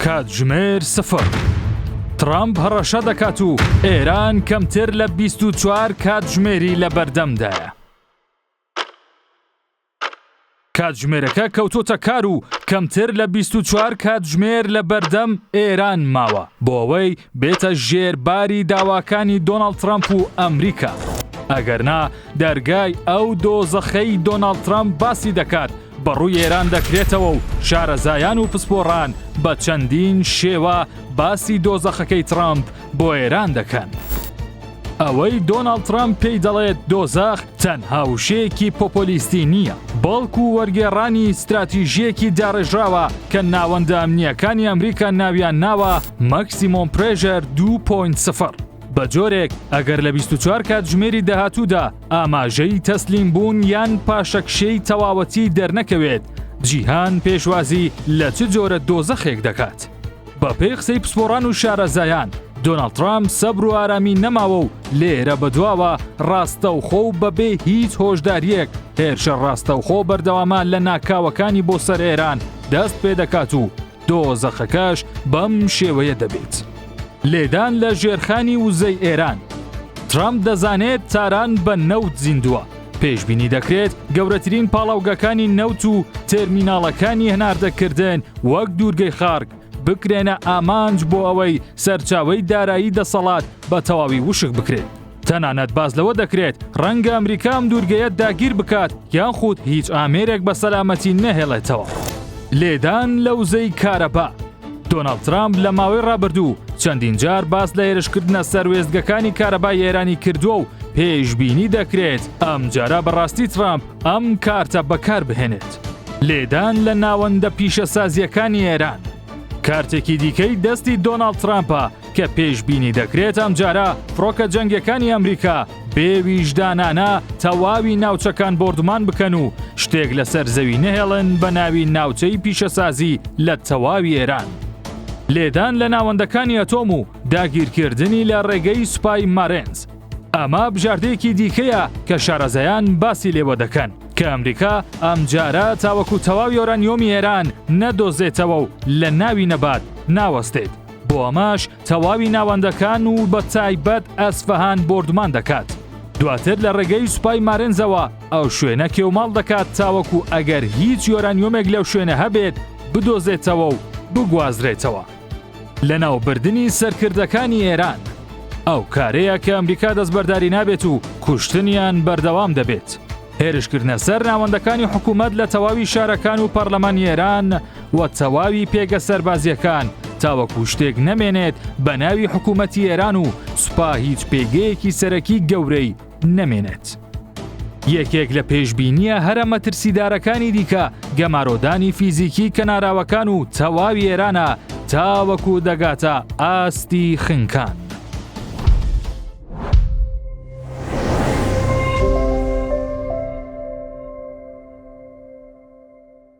کاتژمێر 0. ترەمپ هەڕەشە دەکات و ئێران کەمتر لە 24 کاتژمێری لە بەردەمدایە. کاتژمێرەکە کەوتۆتە کار و کەمتر لە 24 کاتژمێر لە بەردەم ئێران ماوە بۆ ئەوەی بێتە ژێرباری داواکانی دۆناڵد ترەمپ و ئەمریکا. ئەگەرنا دەرگای ئەو دۆزەخەی دۆناڵد ترەمپ باسی دەکات بەڕووی ئێران دەکرێتەوە و شارەزایان و پسپۆڕان بە چەندین شێوە باسی دۆزەخەکەی ترەمپ بۆ ئێران دەکەن. ئەوەی دۆناڵد ترەمپ پێی دەڵێت دۆزەخ تەنها وشەیەکی پۆپۆلیستی نییە، بەڵکو وەرگێڕانی استراتیژیەکی داڕێژراوە کە ناوەندە ئەمنیەکانی ئەمریکا ناویان ناوە ماکسیمۆم پرێژەر 2.0. بە جۆرێک ئەگەر لە 24 کاتژمێری داهاتوودا ئاماژەی تەسلیم بوون یان پاشەکشەی تەواوەتی دەرنەکەوێت، جیهان پێشوازی لە چ جۆرە دۆزەخێک دەکات. بە پێی قسەی پسپۆڕان و شارەزایان دۆناڵد ترەمپ سەبر و ئارامی نەماوە و لێرە بەدواوە ڕاستەوخۆ و بەبێ هیچ هۆشداریەک هێرشە ڕاستەوخۆ بەردەوامان لە ناکاوەکانی بۆ سەر ئێران دەست پێ دەکات و دۆزەخەکەش بەم شێوەیە دەبێت. لێدان لە ژێرخانی وزەی ئێران. ترەمپ دەزانێت تاران بە نەوت زیندووە. پێشبینی دەکرێت گەورەترین پاڵاوگەکانی نەوت و تێرمیناڵەکانی هەناردەکردن وەک دوورگەی خارگ بکرێنە ئامانج بۆ ئەوەی سەرچاوەی دارایی دەسەڵات بە تەواوی وشک بکرێت. تەنانەت باز لەوە دەکرێت ڕەنگە ئەمریکام دوورگەیە داگیر بکات یان خود هیچ ئامێرێک بە سەلامەتی نەهێڵێتەوە. لێدان لە وزەی کارەبا. دۆناڵد ترەمپ لە ماوەی ڕابردوو چەندین جار باس لە هێرشکردنە سەروێزگەکانی کارەبای ئێرانی کردووە و پێشبینی دەکرێت ئەم جارە بەڕاستی ترەمپ ئەم کارتە بەکار بهێنێت. لێدان لە ناوەندە پیشەسازیەکانی ئێران. کارتێکی دیکەی دەستی دۆناڵد ترەمپە کە پێشبینی دەکرێت ئەم جارە فڕۆکە جەنگیەکانی ئەمریکا بێ ویژدانانە تەواوی ناوچەکان بۆردمان بکەن و شتێک لەسەر زەوی نەهێڵن بە ناوی ناوچەی پیشەسازی لە تەواوی ئێران. لێدان لە ناوەندەکانی ئەتۆم و داگیرکردنی لە ڕێگەی سوپای مارێنز. ئەمە بژاردەیەکی دیکەیە کە شارەزایان باسی لێوە دەکەن کە ئەمریکا ئەم جارە تاوەکو تەواوی یۆرانیۆمی ئێران نەدۆزێتەوە و لە ناوی نەبات ناوەستێت. بۆ ئەماش تەواوی ناوەندەکان و بە تایبەت ئەسفەهان بۆردمان دەکات. دواتر لە ڕێگەی سوپای مارێنزەوە ئەو شوێنە کێوماڵ دەکات تاوەکو ئەگەر هیچ یۆرانیۆمێک لەو شوێنە هەبێت بدۆزێتەوە و بگوازرێتەوە. لە ناوبردنی سەرکردەکانی ئێران. ئەو کارەیە کە ئەمریکا دەستبەرداری نابێت و کوشتنیان بەردەوام دەبێت. هێرشکردنە سەر ناوەندەکانی حکوومەت لە تەواوی شارەکان و پەرلەمانی ئێران و تەواوی پێگە سەربازیەکان تاوەکو شتێک نەمێنێت بە ناوی حکوومەتی ئێران و سوپا هیچ پێگەیەکی سەرەکی گەورەی نەمێنێت. یەکێک لە پێشبینیە هەرە مەترسیدارەکانی دیکە گەمارۆدانی فیزیکی کەناراوەکان و تەواوی ئێرانە تاوەکو دەگاتە ئاستی خنکان.